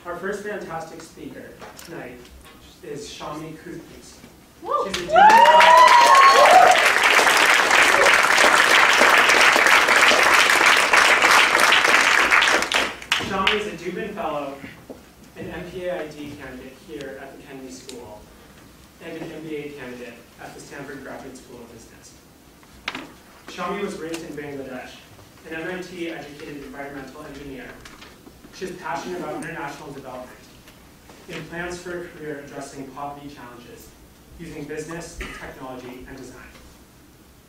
Our first fantastic speaker tonight is Shammi. She's Shammi is a Dubin Fellow, an MPAID candidate here at the Kennedy School, and an MBA candidate at the Stanford Graduate School of Business. Shammi was raised in Bangladesh, an MIT-educated environmental engineer. She is passionate about international development and plans for a career addressing poverty challenges using business, technology, and design.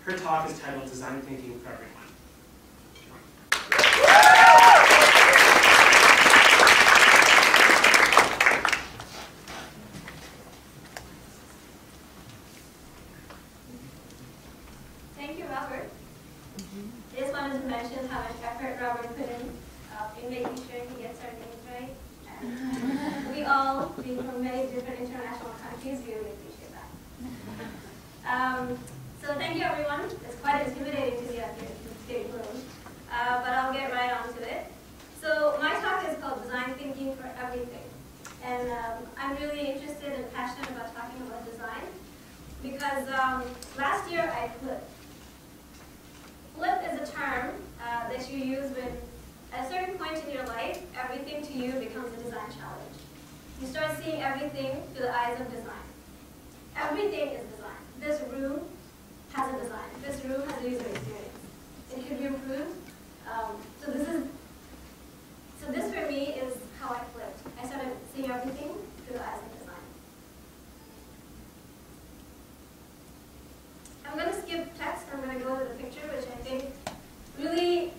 Her talk is titled Design Thinking for Everyone. Thank you, Robert. I just wanted to mention how much effort Robert put in making sure he gets our names right. And we all, being from many different international countries, really appreciate that. So thank you, everyone. It's quite intimidating to be up here in this big room, but I'll get right on to it. So my talk is called Design Thinking for Everything. And I'm really interested and passionate about talking about design because last year I flipped. Flip is a term that you use when at a certain point in your life, everything to you becomes a design challenge. You start seeing everything through the eyes of design. Everything is design. This room has a design. This room has a user experience. It could be improved. So this for me is how I flipped. I started seeing everything through the eyes of design. I'm going to skip text. I'm going to go to the picture, which I think really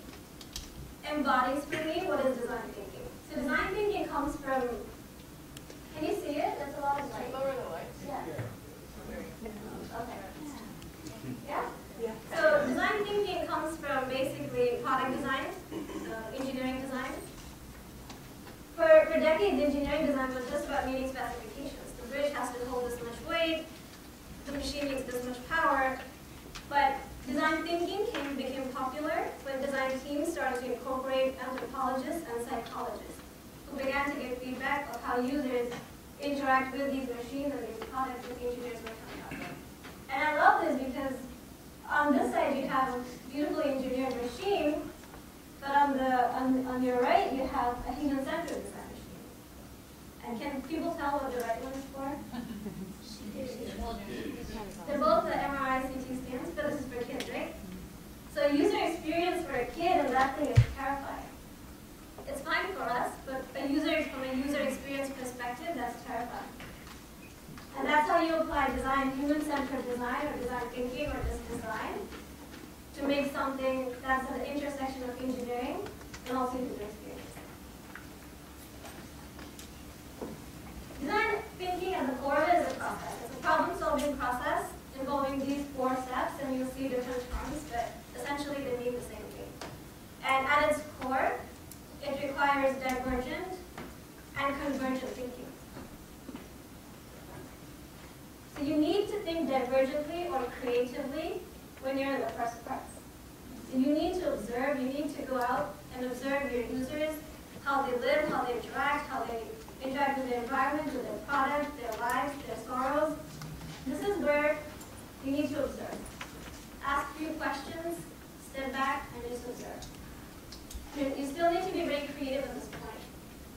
embodies for me what is design thinking. So design thinking comes from, can you see it? That's a lot of light. Lower the lights. Yeah. Okay. Yeah? Yeah. So design thinking comes from basically product design, engineering design. For decades, engineering design was just about meeting specifications. The bridge has to hold this much weight, the machine needs this much power, but design thinking became popular when design teams started to incorporate anthropologists and psychologists who began to give feedback of how users interact with these machines and these products that the engineers were coming up with. And I love this because on this side you have a beautifully engineered machine, but on your right you have a human-centered design machine. And can people tell what the right one is for? They're both the MRI CT scans, but this is for kids, right? So user experience for a kid and that thing is terrifying. It's fine for us, but from a user experience perspective, that's terrifying. And that's how you apply design, human-centered design or design thinking or just design to make something that's at the intersection of engineering and also user experience. Design thinking at the core of it is a process. It's a problem-solving process involving these 4 steps, and you'll see different terms, but essentially they mean the same thing. And at its core, it requires divergent and convergent thinking. So you need to think divergently or creatively when you're in the first parts. So you need to observe, you need to go out and observe your users, how they live, how they interact with their environment, with their product, their lives, their sorrows. This is where you need to observe. Ask a few questions, step back, and just observe. You still need to be very creative at this point.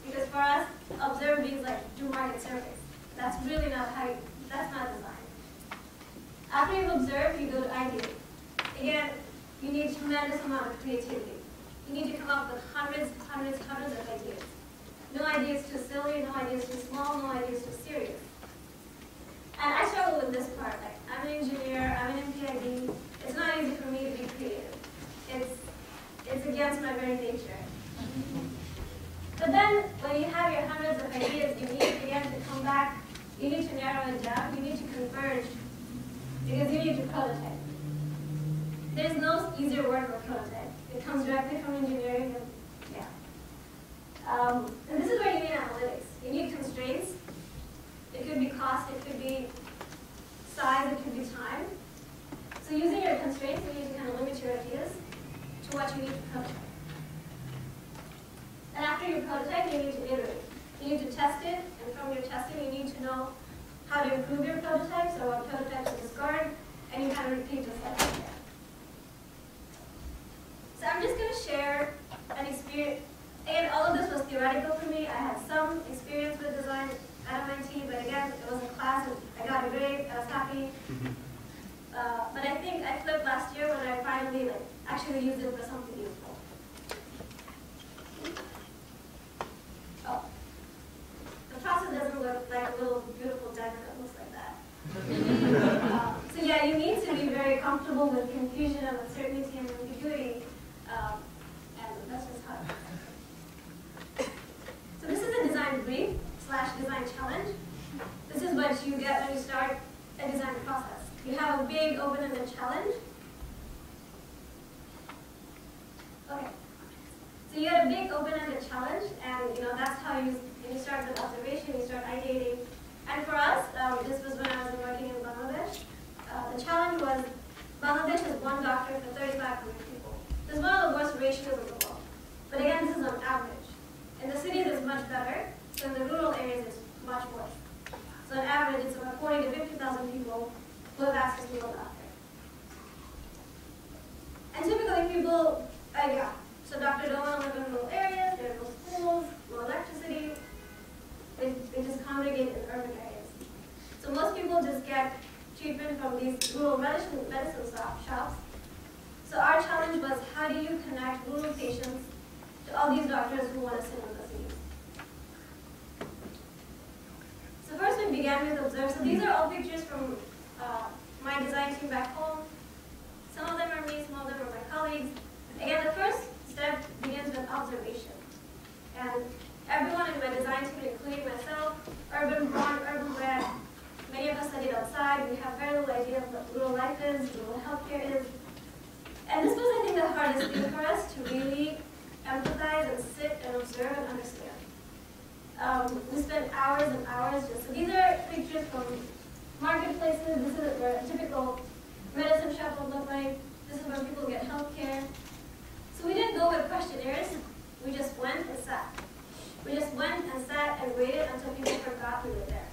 Because for us, observe means like do market surveys. That's really not that's not design. After you've observed, you go to ideate. Again, you need a tremendous amount of creativity. You need to come up with hundreds of ideas. No idea is too silly, no idea is too small, no idea is too serious. And I struggle with this part. Like, I'm an engineer, I'm an MPID. It's not easy for me to be creative. It's against my very nature. But then, when you have your hundreds of ideas, you need again to come back. You need to narrow it down. You need to converge because you need to prototype. There's no easier word for prototype. It comes directly from engineering. And this is where you need analytics. You need constraints. It could be cost, it could be size, it could be time. So using your constraints, you need to kind of limit your ideas to what you need to prototype. And after you prototype, you need to iterate. You need how to improve your prototypes or what prototypes to discard, and you kind of repeat the cycle there. So I'm just going to share an experience. Again, all of this was theoretical for me. I had some experience with design at MIT, but again, it was a class, and I got a grade, I was happy. But I think I flipped last year when I finally actually used it for something useful. Oh. The process doesn't look like a little beautiful diamond, it looks like that. So yeah, you need to be very comfortable with confusion and uncertainty and ambiguity, and that's just how it is. So this is a design brief / design challenge. This is what you get when you start a design process. You have a big open-ended challenge. Okay. So you get a big open-ended challenge, and that's how you start with observation, you start ideating. And for us, this was when I was working in Bangladesh. The challenge was Bangladesh has one doctor for 3,500 people. This is one of the worst ratios in the world. But again, this is on average. In the cities, it's much better. So in the rural areas, it's much worse. So on average, it's about 40 to 50,000 people who have access to a doctor. And typically people, so doctors don't want to live in rural areas, there are no schools, no electricity. They just congregate in urban areas. So most people just get treatment from these rural medicine shops. So our challenge was, how do you connect rural patients to all these doctors who want to sit in the cities? So first we began with observe. So these are all pictures from my design team back home. Some of them are me, some of them are my colleagues. Again, the first step begins with observation. And everyone in my design team, including myself, urban born, urban bred, many of us studied outside. We have very little idea of what rural life is, rural healthcare is. And this was, I think, the hardest thing for us to really empathize and sit and observe and understand. We spent hours and hours just, so these are pictures from marketplaces. This is where a typical medicine shop would look like. This is where people get health care. So we didn't go with questionnaires. We just went and sat. We just went and sat and waited until people forgot we were there.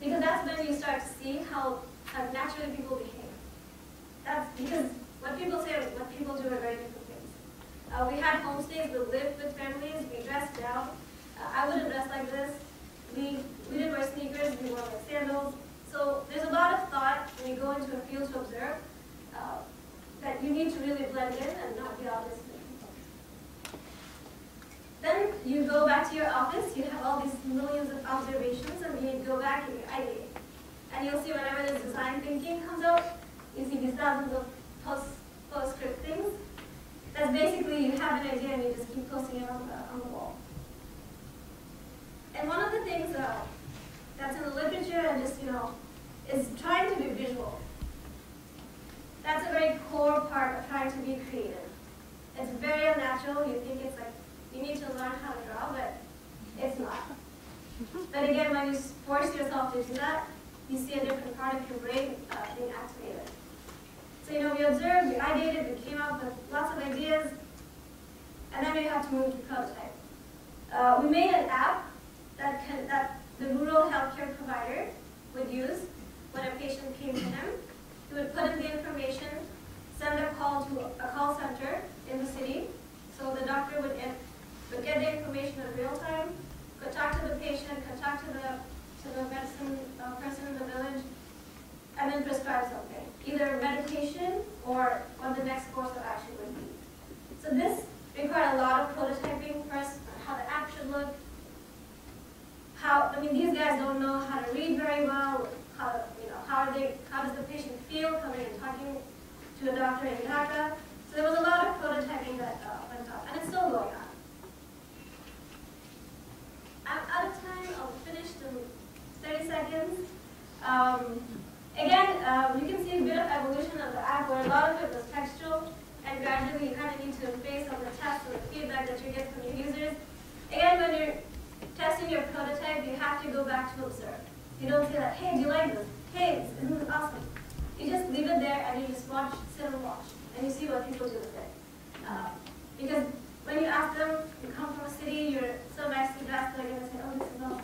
Because that's when you start to see how naturally people behave. That's because what people say and what people do are very different things. We had homestays, we lived with families, we dressed down. I wouldn't dress like this. We didn't wear sneakers, we wore like sandals. So there's a lot of thought when you go into a field to observe that you need to really blend in and not be obvious to people. Then you go back to your office, you have all these millions of observations, and you go back and you ideate. And you'll see whenever this design thinking comes out, you see these thousands of postscript things. That's basically you have an idea and you just keep posting it on the wall. And one of the things that's in the literature and just, is trying to be visual. That's a very core part of trying to be creative. It's very unnatural. You think it's like you need to learn how to draw, but it's not. But again, when you force yourself to do that, you see a different part of your brain being activated. So we observed, we ideated, we came up with lots of ideas, and then we have to move to prototype. We made an app that the rural healthcare provider would use when a patient came to him. He would put in the information, send a call to a call center in the city, so the doctor would get the information in real time, could talk to the patient, could talk to the medicine person in the village, and then prescribe something, either medication or what the next course of action would be. So this required a lot of prototyping first, how the app should look. These guys don't know how to read very well. How does the patient feel coming and talking to a doctor in Dhaka? So there was a lot of prototyping that went on, and it's still going on. I'm out of time. I'll finish in 30 seconds. Again, you can see a bit of evolution of the app where a lot of it was textual, and gradually you kind of need to base on the tests and the feedback that you get from your users. Again, when you're testing your prototype, you have to go back to observe. You don't say that, hey, do you like this? Hey, isn't this awesome? You just leave it there and you just sit and watch, and you see what people do with it. Because when you ask them, you come from a city, you're so nicely dressed, they're going to say, oh, this is awesome.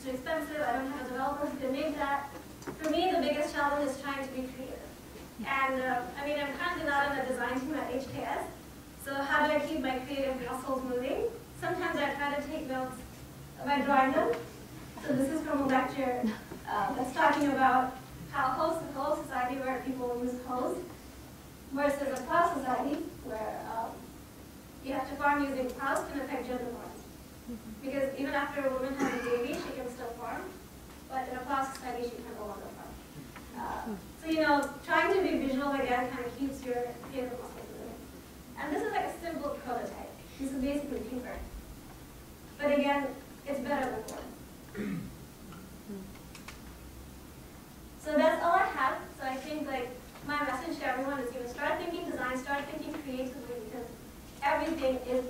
too expensive, I don't have a developer who can make that. For me, the biggest challenge is trying to be creative. And I mean, I'm currently not on the design team at HKS, so how do I keep my creative muscles moving? Sometimes I try to take notes by drawing them. So this is from a lecture that's talking about how host is a whole society where people use host, versus a plow society where you have to farm using plows can affect gender norms. Because even after a woman has a baby, she can still farm, but in a plow society, she can no longer farm. So, you know, trying to be visual again kind of keeps your creative muscles moving. And this is like a simple prototype. This is basically paper. But again, it's better than wood. So that's all I have. So I think like my message to everyone is, you know, start thinking design, start thinking creatively, because everything is